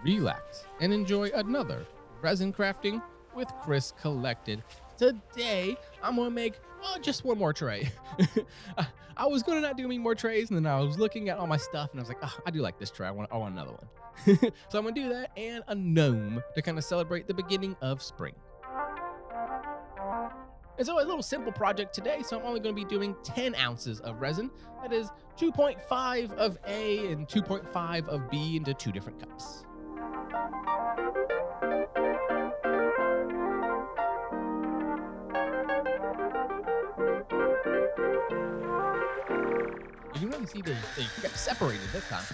relax, and enjoy another resin crafting with Chris Collected. Today, I'm gonna make just one more tray. I was gonna not do any more trays, and then I was looking at all my stuff, and I was like, I do like this tray. I want another one. So I'm gonna do that and a gnome to kind of celebrate the beginning of spring. And so a little simple project today, so I'm only going to be doing 10 ounces of resin. That is 2.5 of A and 2.5 of B into 2 different cups. You can really see they kept separated this time.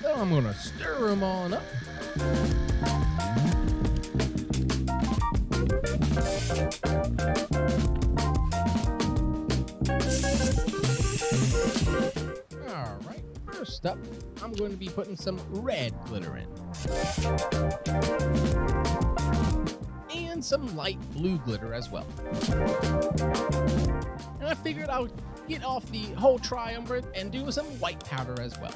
So I'm going to stir them on up. Alright, first up, I'm going to be putting some red glitter in. And some light blue glitter as well. And I figured I would get off the whole triumvirate and do some white powder as well.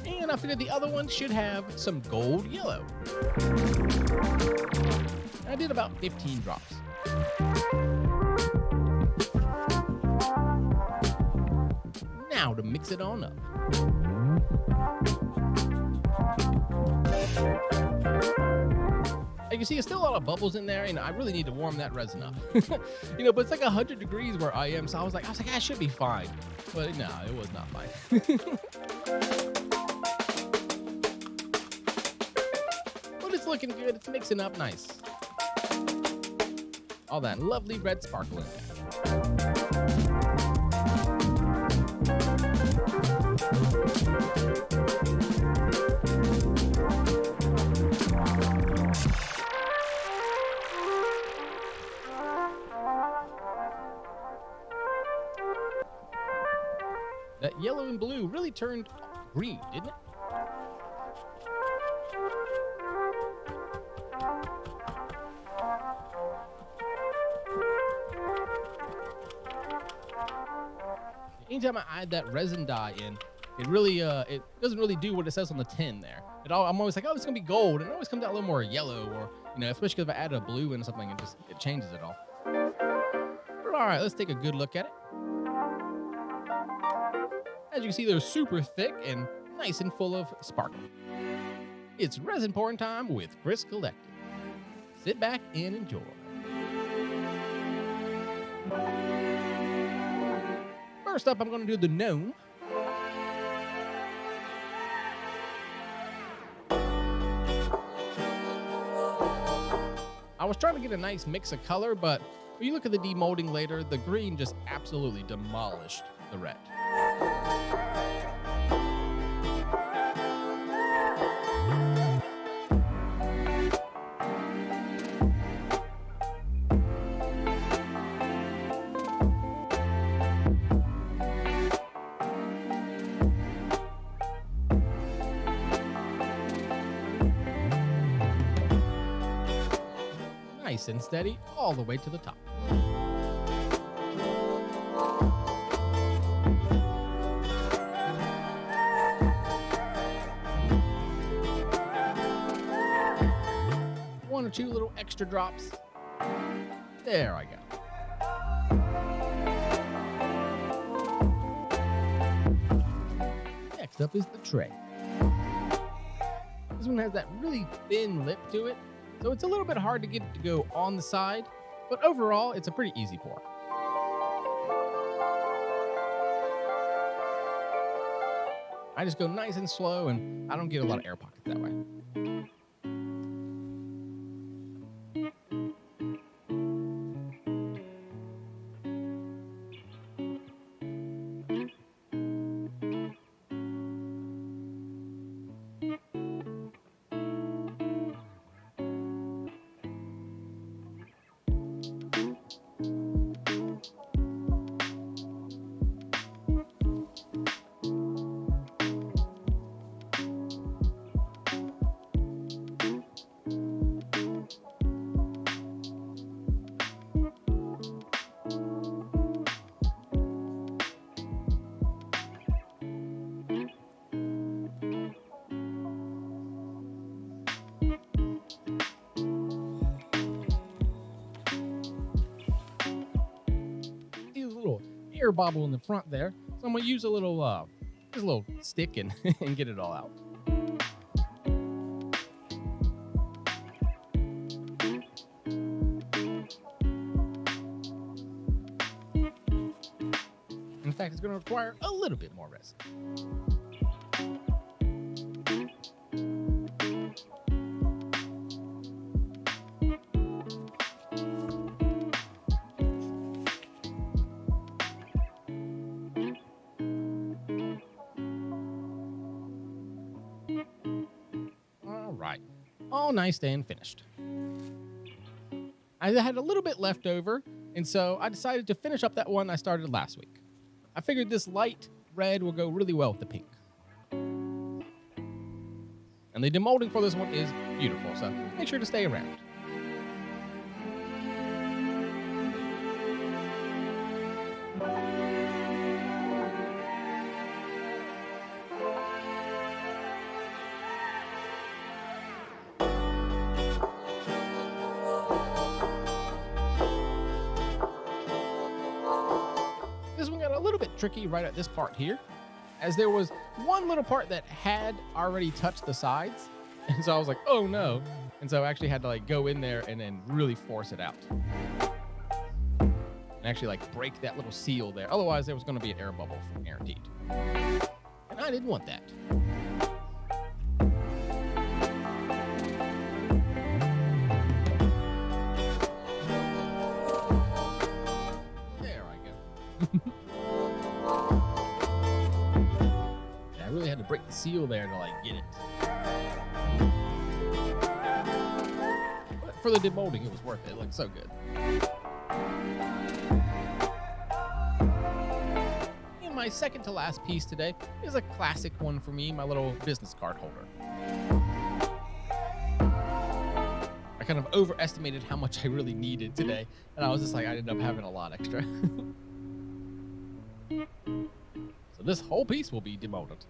And I figured the other one should have some gold yellow. I did about 15 drops. Now to mix it on up. You can see there's still a lot of bubbles in there, and I really need to warm that resin up. But it's like 100 degrees where I am, so I was like, I should be fine. But no, it was not fine. But it's looking good. It's mixing up nice. All that lovely red sparkle in there. That yellow and blue really turned green, didn't it? Anytime I add that resin dye in, it really it doesn't really do what it says on the tin there. I'm always like, it's gonna be gold, and it always comes out a little more yellow, or especially if I add a blue into something, it changes it all. But all right, let's take a good look at it. As you can see, they're super thick and nice and full of sparkle. It's resin pouring time with Chris Collected. Sit back and enjoy. First up, I'm going to do the gnome. I was trying to get a nice mix of color, but when you look at the demolding later, the green just absolutely demolished the red. Nice and steady all the way to the top. One or two little extra drops. There I go. Next up is the tray. This one has that really thin lip to it, so it's a little bit hard to get it to go on the side, but overall, it's a pretty easy pour. I just go nice and slow, and I don't get a lot of air pockets that way. air bubble in the front there. So I'm gonna use a little, just a little stick and, and get it all out. In fact, it's gonna require a little bit more resin. Right, all nice and finished. I had a little bit left over, and so I decided to finish up that one I started last week. I figured this light red will go really well with the pink. And the demolding for this one is beautiful, so make sure to stay around. This one got a little bit tricky right at this part here, as there was one little part that had already touched the sides, and so I was like, oh no, and so I actually had to like go in there and then really force it out and actually like break that little seal there. Otherwise there was going to be an air bubble guaranteed, and I didn't want that. I really had to break the seal there to like get it. But for the demolding, it was worth it. It looked so good. And my second to last piece today is a classic one for me, my little business card holder. I kind of overestimated how much I really needed today, and I was just like, I ended up having a lot extra. So this whole piece will be demolded.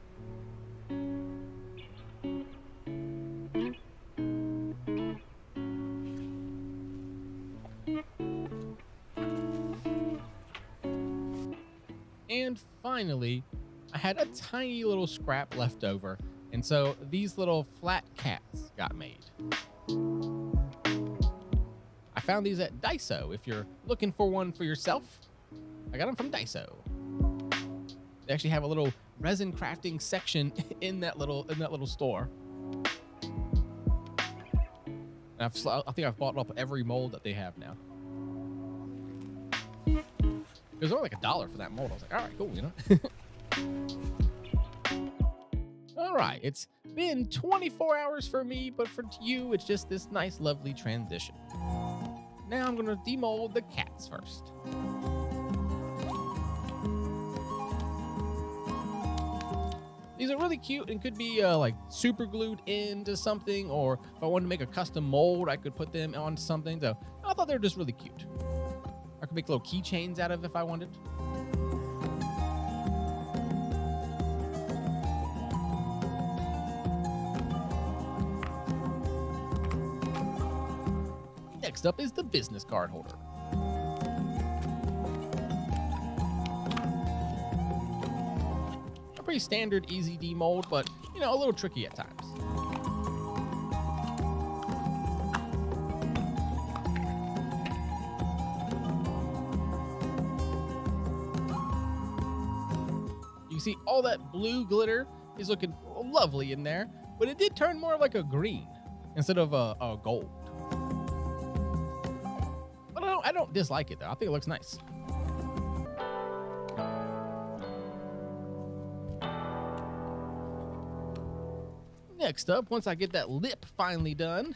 And finally, I had a tiny little scrap left over, and so these little flat cats got made. I found these at Daiso. If you're looking for one for yourself, I got them from Daiso. They actually have a little resin crafting section in that little store. And I think I've bought up every mold that they have now. It was only like $1 for that mold. I was like, all right, cool, you know. All right, it's been 24 hours for me, but for you, it's just this nice, lovely transition. Now I'm gonna demold the cats first. These are really cute and could be like super glued into something, or if I wanted to make a custom mold, I could put them on something. So I thought they were just really cute. I could make little keychains out of if I wanted. Next up is the business card holder. A pretty standard easy demold, but you know, a little tricky at times. You see all that blue glitter is looking lovely in there, but it did turn more like a green instead of a gold. But I don't dislike it though. I think it looks nice. Next up, once I get that lip finally done,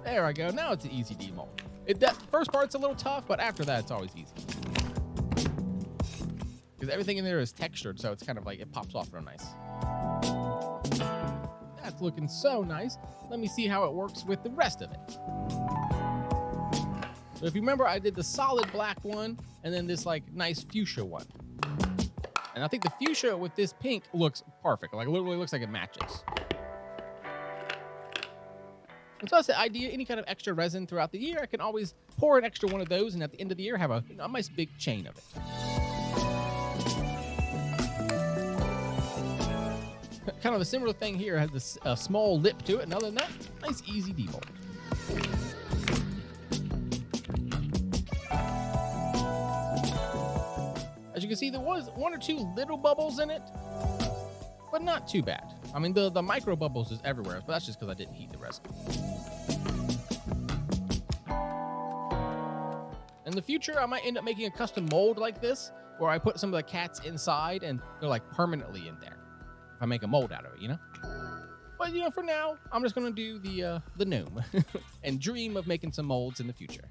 there I go. Now it's an easy demold. That first part's a little tough, but after that, it's always easy. Because everything in there is textured, so it's kind of like it pops off real nice. That's looking so nice. Let me see how it works with the rest of it. So if you remember, I did the solid black one and then this like nice fuchsia one. And I think the fuchsia with this pink looks perfect. Like literally looks like it matches. And so that's the idea. Any kind of extra resin throughout the year, I can always pour an extra one of those, and at the end of the year, have a, a nice big chain of it. Kind of a similar thing here. It has this small lip to it, and other than that, nice easy demold. As you can see, there was 1 or 2 little bubbles in it, but not too bad. I mean, the micro bubbles is everywhere, but that's just because I didn't heat the resin. In the future, I might end up making a custom mold like this, where I put some of the cats inside and they're like permanently in there. If I make a mold out of it, you know? But, you know, for now, I'm just going to do the gnome and dream of making some molds in the future.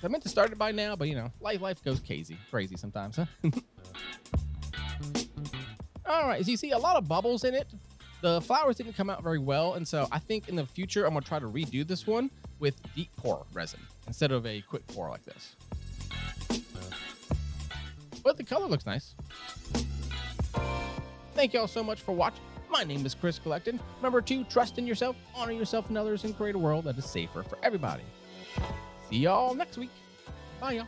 I meant to start it by now, but, you know, life goes crazy sometimes, huh? All right, as you see, a lot of bubbles in it. The flowers didn't come out very well, and so I think in the future, I'm going to try to redo this one with deep pour resin instead of a quick pour like this. But the color looks nice. Thank you all so much for watching. My name is Chris Collected. Remember to trust in yourself, honor yourself and others, and create a world that is safer for everybody. See y'all next week. Bye, y'all.